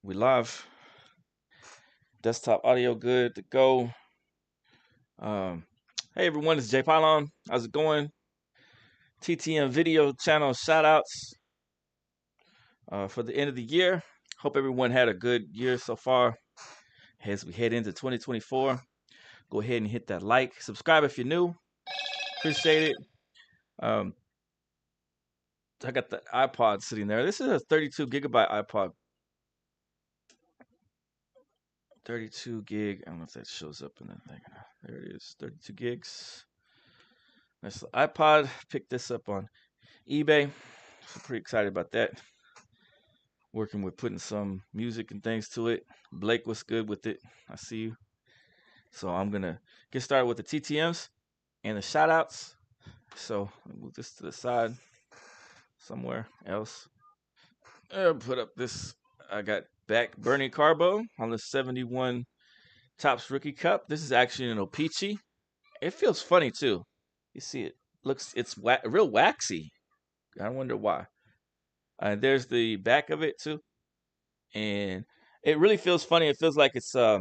We live. Desktop audio good to go. Hey everyone, it's Jay Pylon. How's it going? TTM video channel shout outs for the end of the year. Hope everyone had a good year so far. As we head into 2024, go ahead and hit that like. Subscribe if you're new. Appreciate it. I got the iPod sitting there. This is a 32 gigabyte iPod. 32 gig. I don't know if that shows up in that thing. There it is. 32 gigs. That's the iPod. Picked this up on eBay. So pretty excited about that. Working with putting some music and things to it. Blake was good with it. I see you. So I'm going to get started with the TTMs and the shout outs. So move this to the side somewhere else. Put up this. I got back Bernie Carbo on the 71 Topps Rookie Cup. This is actually an O-Pee-Chee. It feels funny too. You see it. It's real waxy. I wonder why. There's the back of it too. And it really feels funny. It feels like it's I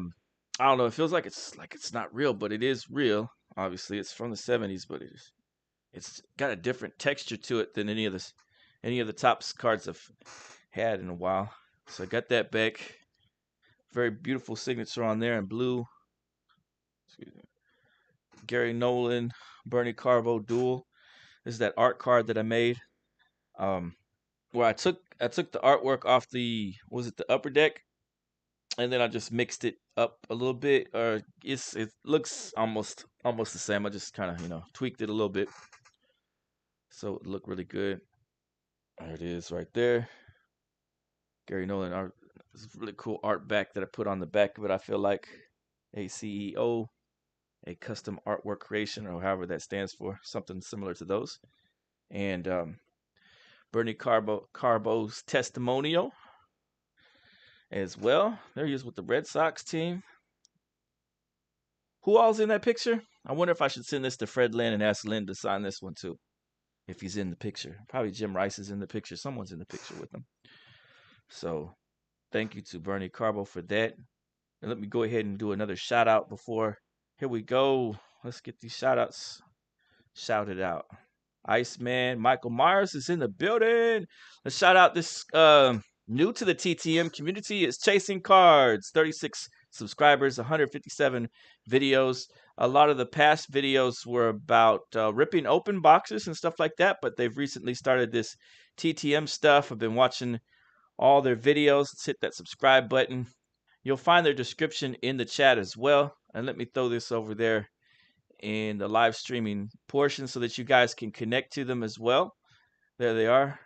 don't know, it feels like it's not real, but it is real. Obviously, it's from the 70s, but it's got a different texture to it than any of the Topps cards I've had in a while. So I got that back. Very beautiful signature on there in blue. Excuse me. Gary Nolan, Bernie Carbo duel. This is that art card that I made. Where I took the artwork off the upper deck, and then I just mixed it up a little bit. Or it looks almost the same. I just kind of tweaked it a little bit, so it looked really good. There it is, right there. Gary Nolan art. This really cool art back that I put on the back of it. I feel like ACEO, a custom artwork creation, or however that stands for, something similar to those. And Bernie Carbo's testimonial as well. There he is with the Red Sox team. Who all's in that picture? I wonder if I should send this to Fred Lynn and ask Lynn to sign this one too, if he's in the picture. Probably Jim Rice is in the picture. Someone's in the picture with him. So thank you to Bernie Carbo for that. And let me go ahead and do another shout out before. Here we go. Let's get these shout outs shouted out. Iceman Michael Myers is in the building. Let's shout out this new to the TTM community is Chasing Cards. 36 subscribers, 157 videos. A lot of the past videos were about ripping open boxes and stuff like that, but they've recently started this TTM stuff. I've been watching all their videos. Let's hit that subscribe button. You'll find their description in the chat as well. And let me throw this over there in the live streaming portion so that you guys can connect to them as well. There they are.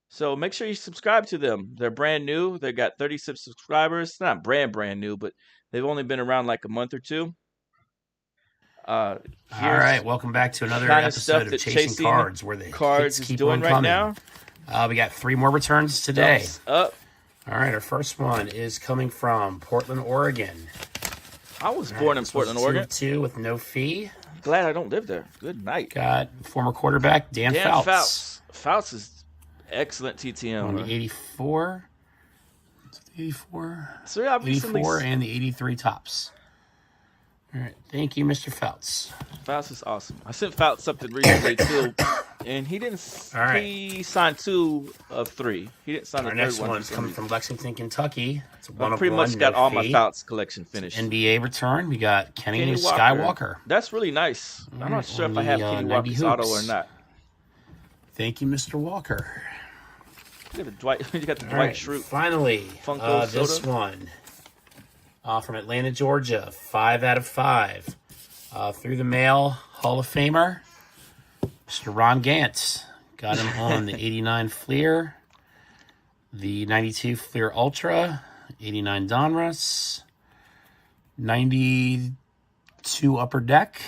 So make sure you subscribe to them. They're brand new. They got 36 subscribers. Not brand new, but they've only been around like a month or two. All right, welcome back to another episode of Chasing Cards, where the cards keep doing right now. We got 3 more returns today. Up. All right, our first one is coming from Portland, Oregon. I was born in Portland, Oregon. 2 with no fee. Glad I don't live there. Good night. Got former quarterback Dan Fouts. Fouts is excellent TTM. On the 84. 84. So yeah, 84 and the 83 tops. All right, thank you, Mr. Fouts. Fouts is awesome. I sent Fouts something recently too, and he didn't. All right. He signed 2 of 3. He didn't sign the third one. Our next one is coming from Lexington, Kentucky. It's one I pretty much got all my Fouts collection finished. NBA return. We got Kenny Skywalker. That's really nice. I'm not sure if I have Kenny Walker's auto or not. Thank you, Mr. Walker. You got the Dwight Schrute. Finally, this one from Atlanta, Georgia. 5 out of 5. Through the mail, Hall of Famer, Mr. Ron Gantz. Got him on the 89 Fleer, the 92 Fleer Ultra, 89 Donruss, 92 Upper Deck,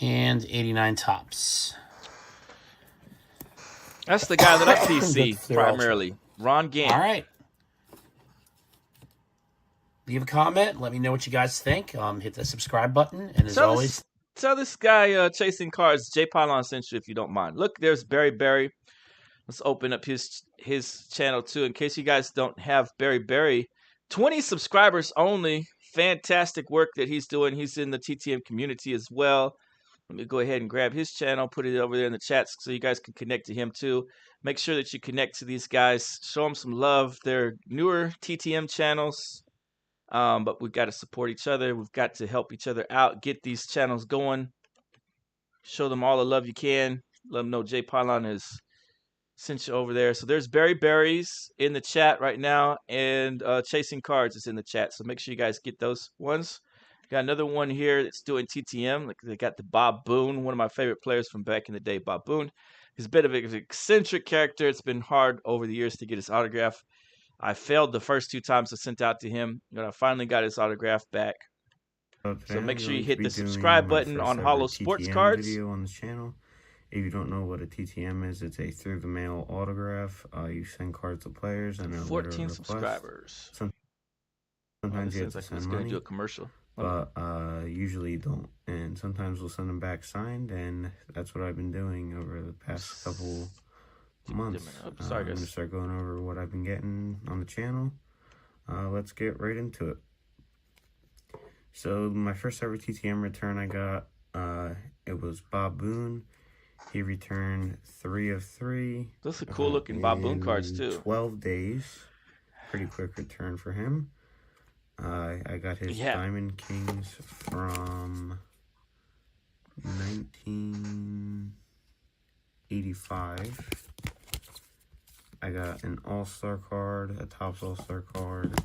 and 89 Tops. That's the guy that I PC primarily. Ron Gant. All right. Leave a comment. Let me know what you guys think. Hit the subscribe button. And as always, tell this guy Chasing Cards, Jay Pylon sent you if you don't mind. Look, there's Barry. Let's open up his channel too. In case you guys don't have Barry, 20 subscribers only. Fantastic work that he's doing. He's in the TTM community as well. Let me go ahead and grab his channel, put it over there in the chat so you guys can connect to him too. Make sure that you connect to these guys. Show them some love. They're newer TTM channels, but we've got to support each other. We've got to help each other out, get these channels going. Show them all the love you can. Let them know Jay Pylon is sent you over there. So there's Berries in the chat right now, and Chasing Cards is in the chat. So make sure you guys get those ones. Got another one here that's doing TTM. Like they got the Bob Boone, one of my favorite players from back in the day. Bob Boone. He's a bit of an eccentric character. It's been hard over the years to get his autograph. I failed the first 2 times I sent out to him, but I finally got his autograph back. So make sure you hit the subscribe button on HollowSportsCards. Video on the channel. If you don't know what a TTM is, it's a through the mail autograph. You send cards to players and 14 subscribers. Sometimes you have to send money. Do a commercial. But usually you don't. And sometimes we'll send them back signed, and that's what I've been doing over the past couple months. Sorry, I'm going to start going over what I've been getting on the channel. Let's get right into it. So my first ever TTM return I got, it was Bob Boone. He returned 3 of 3. Those are cool looking Bob Boone cards too. 12 days. Pretty quick return for him. I got his Diamond Kings from 1985. I got an All-Star card, a Topps All-Star card.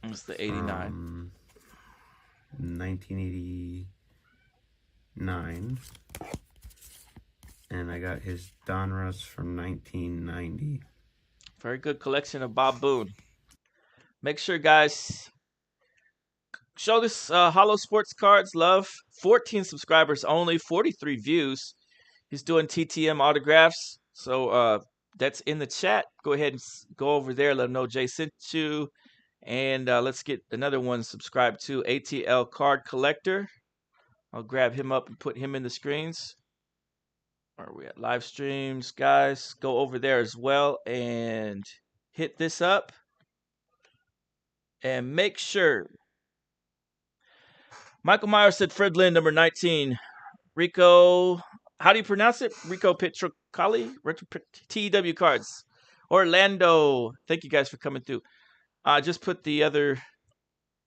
It's the 89. 1989. And I got his Donruss from 1990. Very good collection of Bob Boone. Make sure, guys, show this HollowSportsCards love. 14 subscribers only, 43 views. He's doing TTM autographs. So that's in the chat. Go ahead and go over there. Let him know Jay sent you. And let's get another one subscribed to ATL Card Collector. I'll grab him up and put him in the screens. Where are we at? Live streams, guys. Go over there as well and hit this up. And make sure. Michael Myers said Fred Lynn, number 19. Rico, how do you pronounce it? Rico Petrocali? TEW Cards. Orlando. Thank you guys for coming through. Just put the other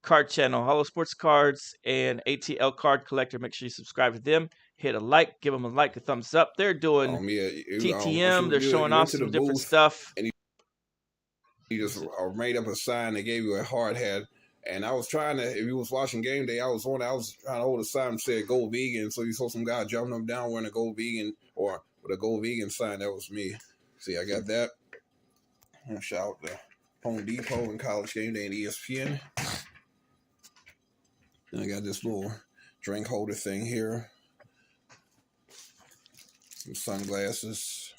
card channel, HollowSportsCards and ATL Card Collector. Make sure you subscribe to them. Hit a like. Give them a like, a thumbs up. They're doing TTM. They're showing off some different stuff. And you just made up a sign. They gave you a hard hat. And I was trying to, if you was watching game day, I was trying to hold a sign that said "Go Vegan." So you saw some guy jumping up down wearing a "Go Vegan" or with a "Go Vegan" sign. That was me. See, I got that. I'm gonna shout out to Home Depot and College Game Day and ESPN. And I got this little drink holder thing here. Some sunglasses.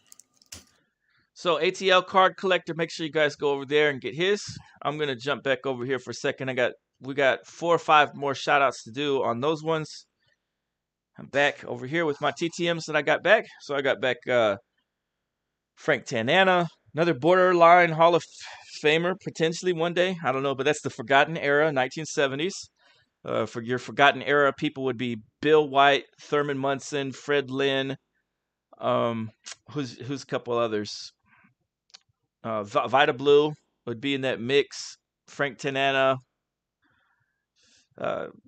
So ATL Card Collector, make sure you guys go over there and get his. I'm gonna jump back over here for a second. We got 4 or 5 more shout outs to do on those ones. I'm back over here with my TTMs that I got back. So I got back Frank Tanana, another borderline Hall of Famer potentially one day. I don't know, but that's the Forgotten Era, 1970s. For your Forgotten Era, people would be Bill White, Thurman Munson, Fred Lynn. Who's a couple others? Vita Blue would be in that mix. Frank Tanana.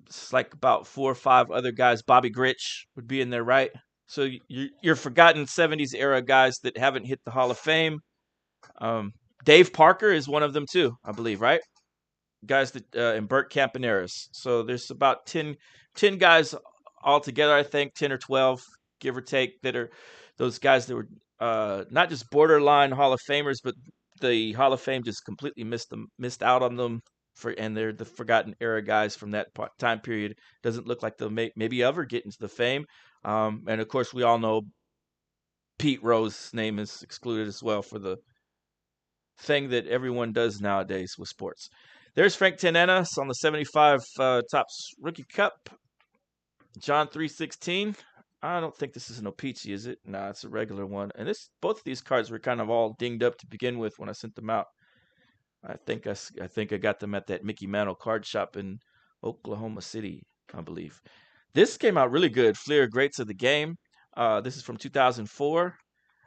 It's like about 4 or 5 other guys. Bobby Grich would be in there, right? So you're forgotten 70s era guys that haven't hit the Hall of Fame. Dave Parker is one of them too, I believe, right? Guys that in Burt Campaneris. So there's about 10 guys altogether, I think, 10 or 12, give or take, that are those guys that were not just borderline Hall of Famers, but the Hall of Fame just completely missed out on them. And they're the Forgotten Era guys from that time period. Doesn't look like they'll maybe ever get into the fame. And of course, we all know Pete Rose's name is excluded as well for the thing that everyone does nowadays with sports. There's Frank Tanana on the 75 Topps Rookie Cup. John 3:16. I don't think this is an O-Pee-Chee, is it? Nah, it's a regular one. And both of these cards were kind of all dinged up to begin with when I sent them out. I think I got them at that Mickey Mantle card shop in Oklahoma City, I believe. This came out really good. Fleer Greats of the Game. This is from 2004.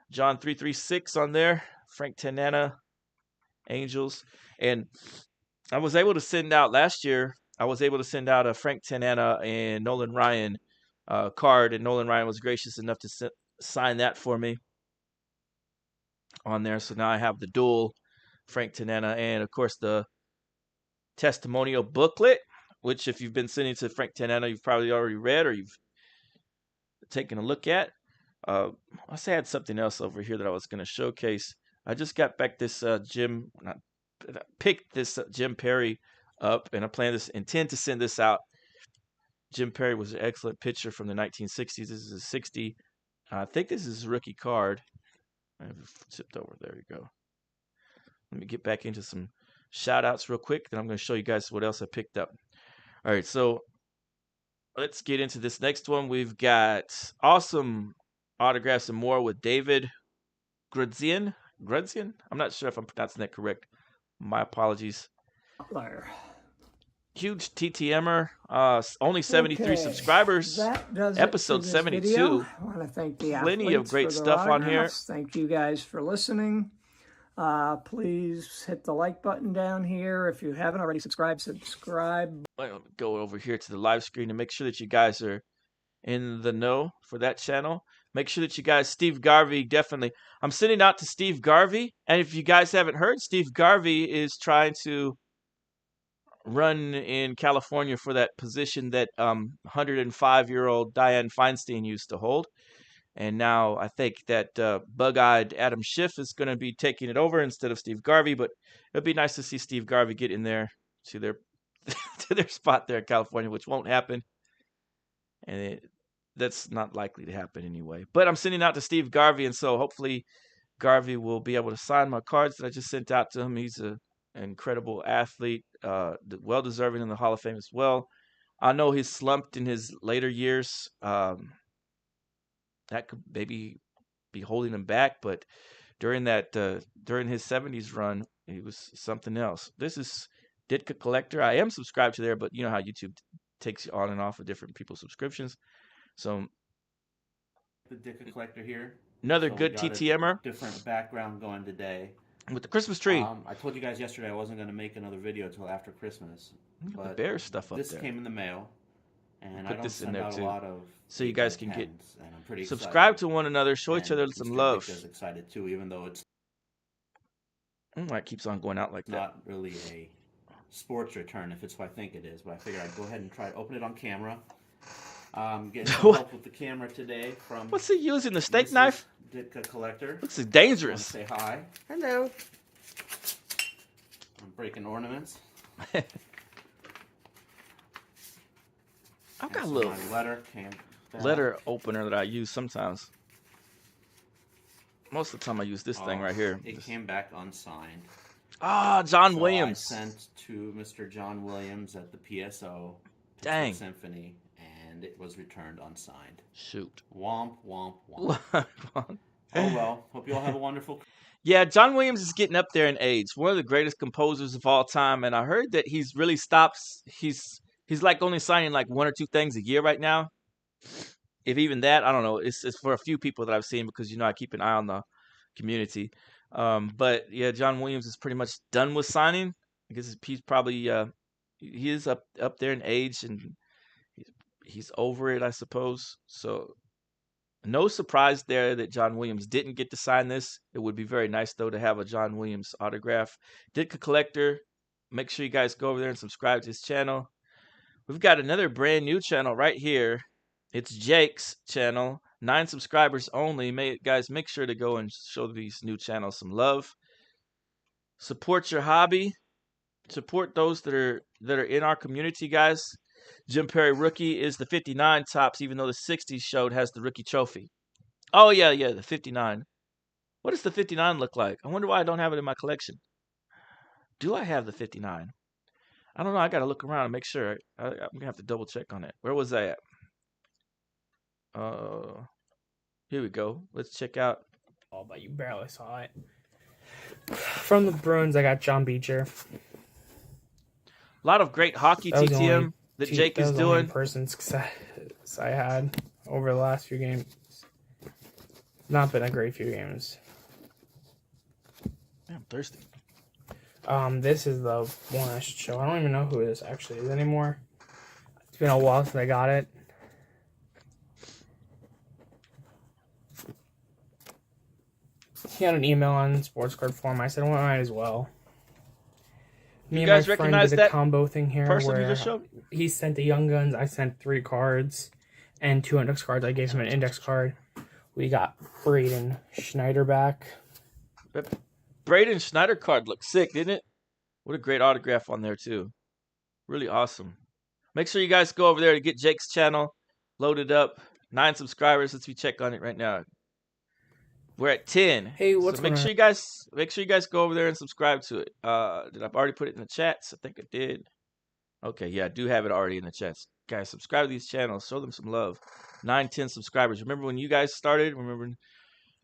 John 336 on there. Frank Tanana, Angels. And I was able to send out last year. I was able to send out a Frank Tanana and Nolan Ryan card, and Nolan Ryan was gracious enough to sign that for me on there. So now I have the dual Frank Tanana and, of course, the testimonial booklet, which if you've been sending to Frank Tanana, you've probably already read or you've taken a look at. I had something else over here that I was going to showcase. I just got back this picked this Jim Perry up, and I intend to send this out. Jim Perry was an excellent pitcher from the 1960s. This is a 60. I think this is his rookie card. I've tipped over. There you go. Let me get back into some shout outs real quick. Then I'm going to show you guys what else I picked up. All right, so let's get into this next one. We've got awesome autographs and more with David Grudzian. I'm not sure if I'm pronouncing that correct. My apologies. Huge TTMer. Only 73 subscribers. Episode 72. Video. I want to thank the Plenty of great for stuff on here. Thank you guys for listening. Please hit the like button down here. If you haven't already subscribed. I'll go over here to the live screen and make sure that you guys are in the know for that channel. Make sure that you guys, Steve Garvey, definitely. I'm sending out to Steve Garvey. And if you guys haven't heard, Steve Garvey is trying to run in California for that position that 105-year-old Dianne Feinstein used to hold. And now I think that bug-eyed Adam Schiff is going to be taking it over instead of Steve Garvey. But it'd be nice to see Steve Garvey get in there to their to their spot there in California, which won't happen. And that's not likely to happen anyway. But I'm sending out to Steve Garvey, and so hopefully Garvey will be able to sign my cards that I just sent out to him. He's an incredible athlete, well-deserving in the Hall of Fame as well. I know he's slumped in his later years. That could maybe be holding him back, but during his 70s run, he was something else. This is Ditka Collector. I am subscribed to there, but you know how YouTube takes you on and off of different people's subscriptions. So the Ditka Collector here. Another good TTMer. Different background going today. With the Christmas tree. I told you guys yesterday I wasn't going to make another video until after Christmas. But the bear stuff up this there. This came in the mail. And put I don't this in send there out too, a lot of so you guys can get subscribe to one another, show each other some love. Excited too, even though it's it keeps on going out like that. Not really a sports return, if it's what I think it is, but I figured I'd go ahead and try to open it on camera. Getting some help with the camera today from. What's he using? The steak knife? Ditka Collector. Looks dangerous. Say hi. Hello. I'm breaking ornaments. I've got a little letter opener that I use sometimes. Most of the time I use this thing right here. It came back unsigned. John Williams. I sent to Mr. John Williams at the PSO Dang. Symphony, and it was returned unsigned. Shoot. Womp, womp, womp. Oh, well. Hope you all have a wonderful... Yeah, John Williams is getting up there in age. One of the greatest composers of all time, and I heard that he's really stops... He's like only signing like 1 or 2 things a year right now. If even that, I don't know. It's for a few people that I've seen because, I keep an eye on the community. But yeah, John Williams is pretty much done with signing. I guess he's probably, he is up there in age and he's over it, I suppose. So no surprise there that John Williams didn't get to sign this. It would be very nice though to have a John Williams autograph. Ditka Collector. Make sure you guys go over there and subscribe to his channel. We've got another brand new channel right here. It's Jake's channel. 9 subscribers only. Guys, make sure to go and show these new channels some love. Support your hobby. Support those that are in our community, guys. Jim Perry rookie is the 59 tops, even though the 60s showed has the rookie trophy. Oh yeah, the 59. What does the 59 look like? I wonder why I don't have it in my collection. Do I have the 59? I don't know. I got to look around and make sure. I'm going to have to double check on it. Where was I at? Here we go. Let's check out. Oh, but you barely saw it. From the Bruins, I got John Beecher. A lot of great hockey That was the only TTM that Jake is the only doing. in-person success I had over the last few games. Not been a great few games. Man, I'm thirsty. This is the one I should show. I don't even know who this actually is anymore. It's been a while since I got it. He had an email on sports card form. I said, well, I might as well. Me You and guys my friend recognize did a that combo thing here person you where just showed? he sent the Young Guns. I sent 3 cards and 2 index cards. I gave him an index card. We got Braden Schneider back. That Braden Schneider card looks sick, didn't it? What a great autograph on there, too. Really awesome. Make sure you guys go over there to get Jake's channel loaded up. 9 subscribers. Let's check on it right now. We're at 10. Hey, what's so make sure you guys go over there and subscribe to it. Did I already put it in the chats? I think I did. Okay, yeah, I do have it already in the chats. Guys, subscribe to these channels. Show them some love. 9, 10 subscribers. Remember when you guys started? Remember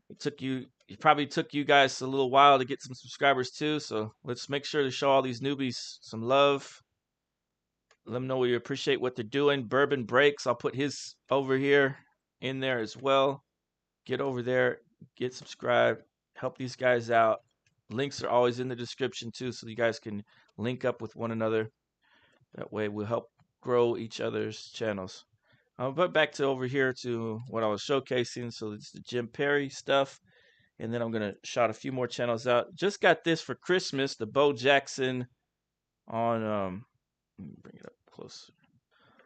it probably took you guys a little while to get some subscribers too. So let's make sure to show all these newbies some love. Let them know we appreciate what they're doing. Bourbon Breaks. I'll put his over here in there as well. Get over there. Get subscribed. Help these guys out. Links are always in the description too, so you guys can link up with one another. That way we'll help grow each other's channels. But back to over here to what I was showcasing. So it's the Jim Perry stuff. And then I'm going to shout a few more channels out. Just got this for Christmas. The Bo Jackson on, let me bring it up closer.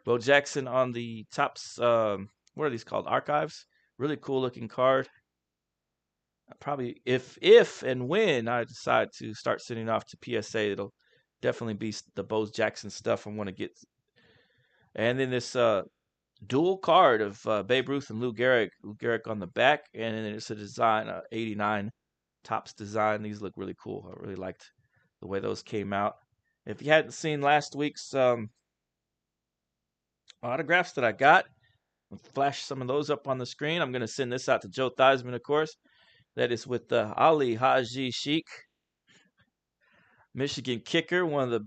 Bo Jackson on the Tops, what are these called? Archives. Really cool looking card. Probably if and when I decide to start sending off to PSA, it'll definitely be the Bo Jackson stuff I want to get. And then this dual card of Babe Ruth and Lou Gehrig on the back, and then it's a design, 89 Tops design. These look really cool. I really liked the way those came out. If you hadn't seen last week's autographs that I got, I'll flash some of those up on the screen. I'm going to send this out to Joe Theismann, of course. That is with Ali Haji Sheikh, Michigan kicker, one of the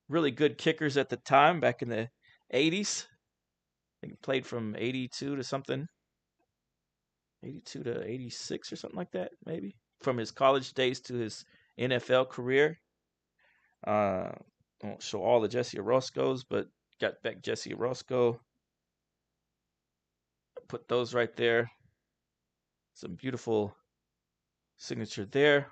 really good kickers at the time back in the 80s. I think he played from 82 to something. 82 to 86 or something like that, maybe. From his college days to his NFL career. I won't show all the Jesse Orozco's, but got back Jesse Orozco. Put those right there. Some beautiful signature there.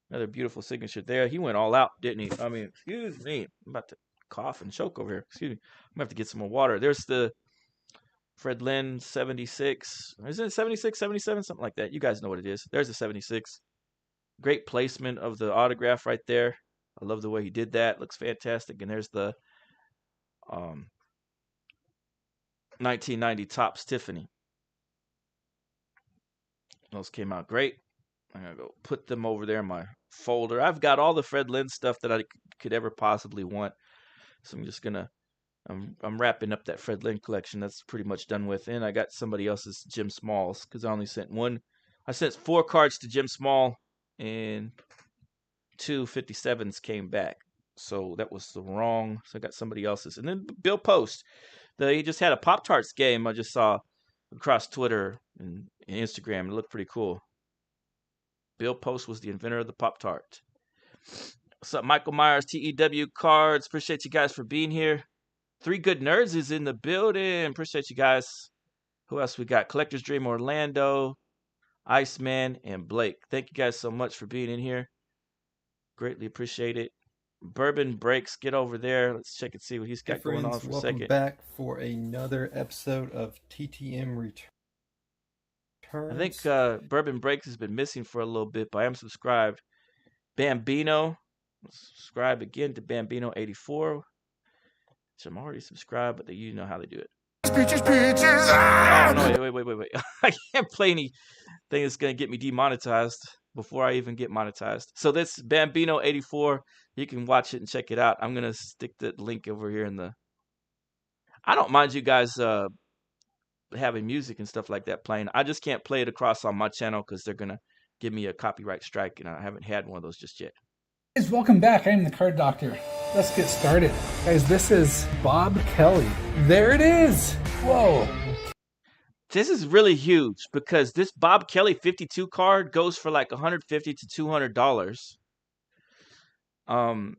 Another beautiful signature there. He went all out, didn't he? I mean, excuse me. I'm about to cough and choke over here. Excuse me. I'm going to have to get some more water. There's the Fred Lynn 76. Is it 76, 77? Something like that. You guys know what it is. There's the 76. Great placement of the autograph right there. I love the way he did that. Looks fantastic. And there's the 1990 Topps Tiffany. Those came out great. I'm going to go put them over there in my folder. I've got all the Fred Lynn stuff that I could ever possibly want. So I'm just going to, I'm wrapping up that Fred Lynn collection. That's pretty much done with. And I got somebody else's Jim Smalls because I only sent one. I sent 4 cards to Jim Small and 2 57s came back. So that was the wrong. So I got somebody else's. And then Bill Post. He just had a Pop-Tarts game I just saw across Twitter and Instagram. It looked pretty cool. Bill Post was the inventor of the Pop-Tart. What's up, Michael Myers, TEW Cards? Appreciate you guys for being here. 3 Good Nerds is in the building. Appreciate you guys. Who else we got? Collector's Dream Orlando, Iceman, and Blake. Thank you guys so much for being in here. Greatly appreciate it. Bourbon Breaks, get over there. Let's check and see what he's got going on for a second. Welcome back for another episode of TTM Returns. I think Bourbon Breaks has been missing for a little bit, but I am subscribed. Bambino, subscribe again to Bambino84, which I'm already subscribed, but you know how they do it. Peaches. Oh, no, wait. I can't play anything that's going to get me demonetized before I even get monetized. So that's Bambino84. You can watch it and check it out. I'm going to stick the link over here in the... I don't mind you guys having music and stuff like that playing. I just can't play it across on my channel because they're gonna give me a copyright strike, and I haven't had one of those just yet. Guys, welcome back. I'm the Card Doctor. Let's get started. Guys, this is Bob Kelly. There it is. Whoa. This is really huge because this Bob Kelly 52 card goes for like $150 to $200.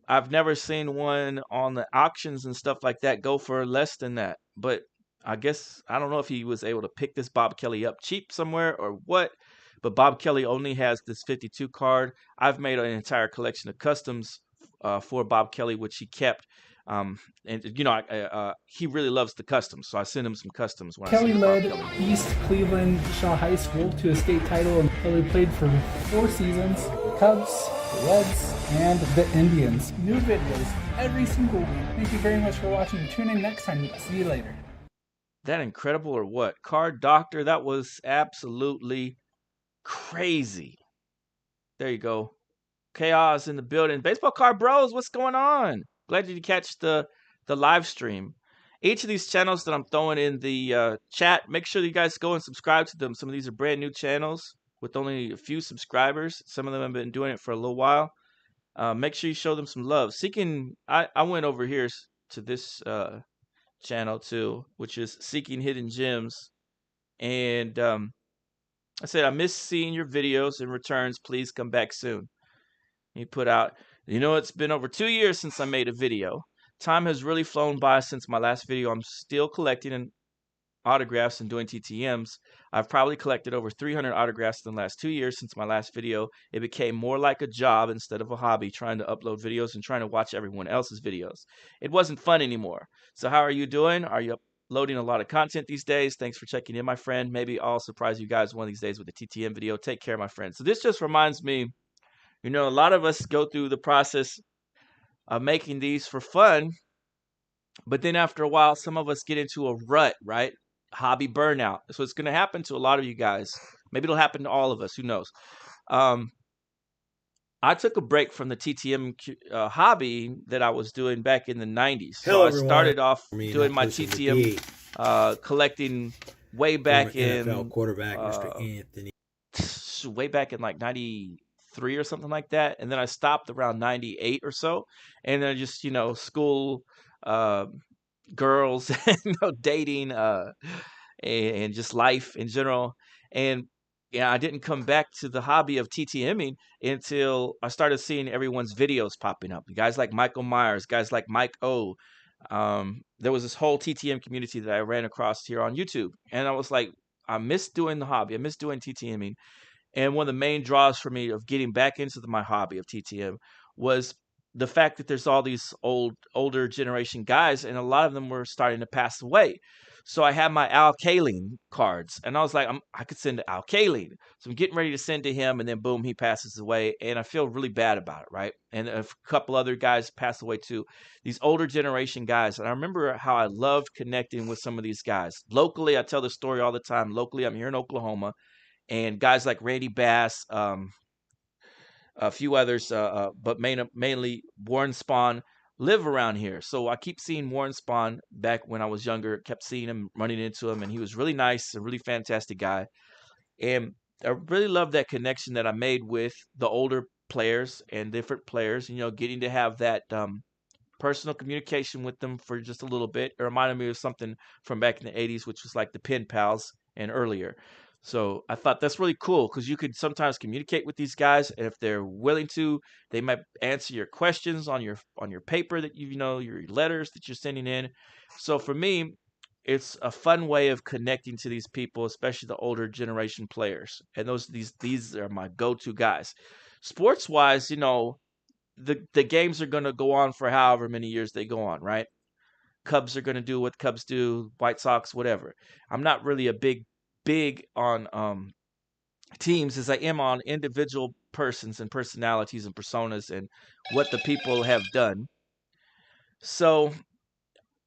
I've never seen one on the auctions and stuff like that go for less than that. But I guess I don't know if he was able to pick this Bob Kelly up cheap somewhere or what. But Bob Kelly only has this 52 card. I've made an entire collection of customs for Bob Kelly, which he kept. And you know, he really loves the customs, so I sent him some customs. When Kelly I led Bob Kelly. East Cleveland Shaw High School to a state title, and Kelly played for 4 seasons: the Cubs, the Reds, and the Indians. New videos every single week. Thank you very much for watching. Tune in next time. See you later. That incredible or what? Card Doctor, that was absolutely crazy. There you go. Chaos in the building. Baseball Card Bros, what's going on? Glad you catch the live stream. Each of these channels that I'm throwing in the chat, make sure you guys go and subscribe to them. Some of these are brand new channels with only a few subscribers. Some of them have been doing it for a little while. Make sure you show them some love. I went over here to this channel too, which is Seeking Hidden Gems. And I said, I miss seeing your videos and returns. Please come back soon. He put out, you know, it's been over 2 years since I made a video. Time has really flown by since my last video. I'm still collecting autographs and doing TTMs. I've probably collected over 300 autographs in the last 2 years since my last video. It became more like a job instead of a hobby, trying to upload videos and trying to watch everyone else's videos. It wasn't fun anymore. So how are you doing? Are you uploading a lot of content these days? Thanks for checking in, my friend. Maybe I'll surprise you guys one of these days with a TTM video. Take care, my friend. So this just reminds me, you know, a lot of us go through the process of making these for fun, but then after a while, some of us get into a rut, right? Hobby burnout. So it's going to happen to a lot of you guys. Maybe it'll happen to all of us. Who knows? I took a break from the TTM hobby that I was doing back in the 90s. So I started off doing my TTM collecting way back in NFL quarterback, Mr. Anthony. Way back in like 93 or something like that. And then I stopped around 98 or so. And then just, you know, school, girls, you know, dating, and just life in general. And yeah, I didn't come back to the hobby of TTMing until I started seeing everyone's videos popping up. Guys like Michael Myers, guys like Mike O. There was this whole TTM community that I ran across here on YouTube. And I was like, I miss doing the hobby. I miss doing TTMing. And one of the main draws for me of getting back into my hobby of TTM was the fact that there's all these older generation guys, and a lot of them were starting to pass away. So I had my Al Kaline cards, and I was like, I could send to Al Kaline. So I'm getting ready to send to him, and then boom, he passes away, and I feel really bad about it, right? And a couple other guys passed away too. These older generation guys, and I remember how I loved connecting with some of these guys. Locally, I tell the story all the time. Locally, I'm here in Oklahoma, and guys like Randy Bass, a few others, but mainly Warren Spahn live around here. So I keep seeing Warren Spahn back when I was younger, kept seeing him, running into him, and he was really nice, a really fantastic guy. And I really love that connection that I made with the older players and different players, you know, getting to have that personal communication with them for just a little bit. It reminded me of something from back in the 80s, which was like the Pen Pals and earlier. So I thought that's really cool because you could sometimes communicate with these guys, and if they're willing to, they might answer your questions on your paper that you know, your letters that you're sending in. So for me, it's a fun way of connecting to these people, especially the older generation players. And these are my go-to guys. Sports wise, you know, the games are going to go on for however many years they go on, right? Cubs are going to do what Cubs do, White Sox, whatever. I'm not really a big on teams as I am on individual persons and personalities and personas and what the people have done. So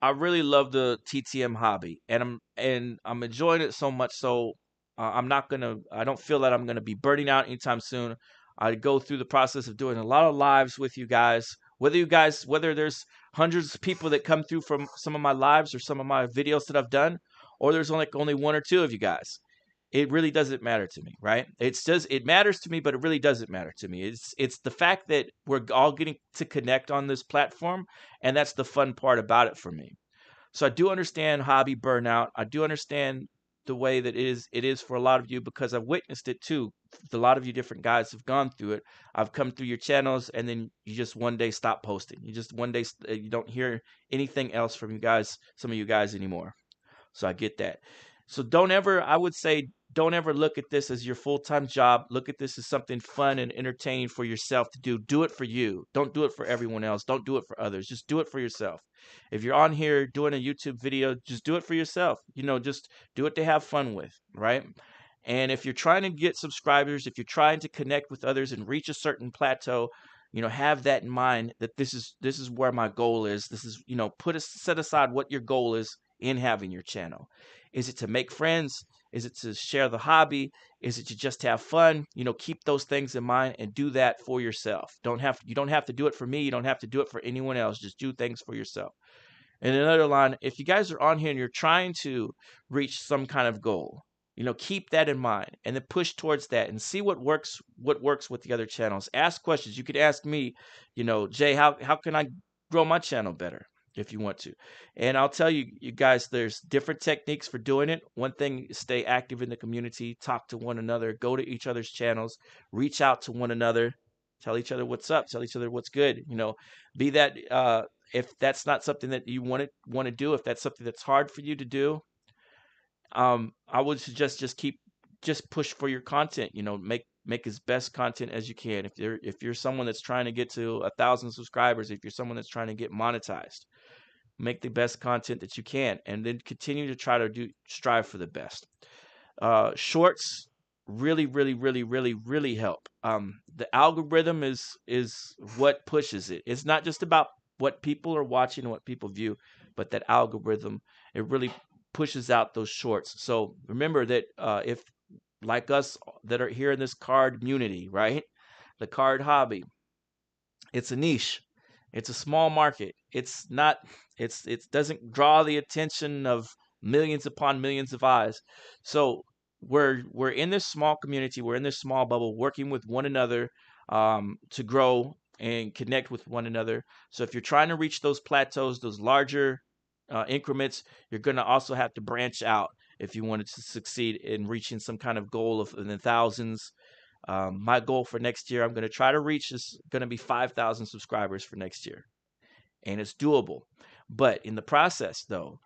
I really love the TTM hobby, and I'm enjoying it so much. So I don't feel that I'm gonna be burning out anytime soon. I go through the process of doing a lot of lives with you guys. Whether there's hundreds of people that come through from some of my lives or some of my videos that I've done, or there's only one or two of you guys. It really doesn't matter to me, right? It matters to me, but it really doesn't matter to me. It's the fact that we're all getting to connect on this platform, and that's the fun part about it for me. So I do understand hobby burnout. I do understand the way that it is for a lot of you, because I've witnessed it too. A lot of you different guys have gone through it. I've come through your channels, and then you just one day stop posting. You just one day you don't hear anything else from you guys, some of you guys anymore. So I get that. So I would say, don't ever look at this as your full-time job. Look at this as something fun and entertaining for yourself to do. Do it for you. Don't do it for everyone else. Don't do it for others. Just do it for yourself. If you're on here doing a YouTube video, just do it for yourself. Just do it to have fun with, right? And if you're trying to get subscribers, if you're trying to connect with others and reach a certain plateau, have that in mind, that this is where my goal is. This is, set aside what your goal is in having your channel. Is it to make friends? Is it to share the hobby? Is it to just have fun? Keep those things in mind and do that for yourself. You don't have to do it for me. You don't have to do it for anyone else. Just do things for yourself. And another line, if you guys are on here and you're trying to reach some kind of goal, keep that in mind and then push towards that and see what works with the other channels. Ask questions. You could ask me, Jay, how can I grow my channel better? If you want to. And I'll tell you guys, there's different techniques for doing it. One thing, stay active in the community, talk to one another, go to each other's channels, reach out to one another, tell each other what's up, tell each other what's good. Be that if that's not something that you want to do, if that's something that's hard for you to do, I would suggest just push for your content. Make as best content as you can. If you're someone that's trying to get to 1,000 subscribers, if you're someone that's trying to get monetized, make the best content that you can, and then continue to try to strive for the best. Shorts really, really, really, really, really help. The algorithm is what pushes it. It's not just about what people are watching and what people view, but that algorithm, it really pushes out those shorts. So remember that if, like us that are here in this card community, right? The card hobby, it's a niche. It's a small market. It doesn't draw the attention of millions upon millions of eyes. So we're in this small community, we're in this small bubble, working with one another to grow and connect with one another. So if you're trying to reach those plateaus, those larger increments, you're going to also have to branch out if you wanted to succeed in reaching some kind of goal of in the thousands. My goal for next year, I'm going to try to reach, is going to be 5,000 subscribers for next year. And it's doable. But in the process, though,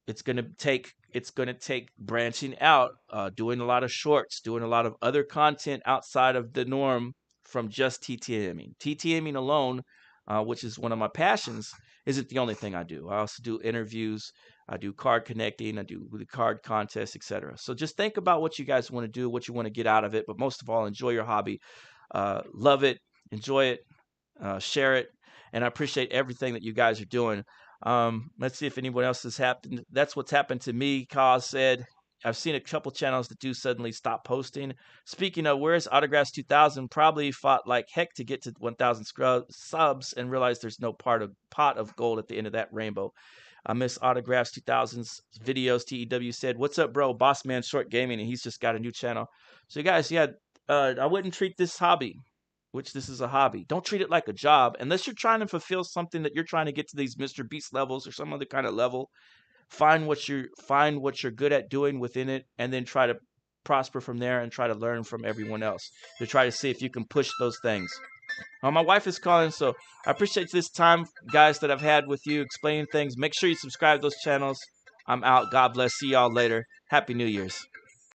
it's going to take branching out, doing a lot of shorts, doing a lot of other content outside of the norm from just TTMing. TTMing alone, which is one of my passions, isn't the only thing I do. I also do interviews, I do card connecting, I do the card contests, etc. So just think about what you guys want to do, what you want to get out of it, but most of all, enjoy your hobby. Love it, enjoy it, share it, and I appreciate everything that you guys are doing. Let's see if anyone else has happened. That's what's happened to me. Kaz said, I've seen a couple channels that do suddenly stop posting. Speaking of, where's Autographs 2000? Probably fought like heck to get to 1,000 subs and realized there's no pot of gold at the end of that rainbow. I miss Autographs 2000's videos. TEW said, what's up, bro? Boss Man Short Gaming, and he's just got a new channel. So you guys, yeah, I wouldn't treat this hobby, which this is a hobby. Don't treat it like a job unless you're trying to fulfill something that you're trying to get to these Mr. Beast levels or some other kind of level. Find what you're good at doing within it, and then try to prosper from there and try to learn from everyone else to try to see if you can push those things. My wife is calling, so I appreciate this time, guys, that I've had with you explaining things. Make sure you subscribe to those channels. I'm out. God bless. See y'all later. Happy New Year's.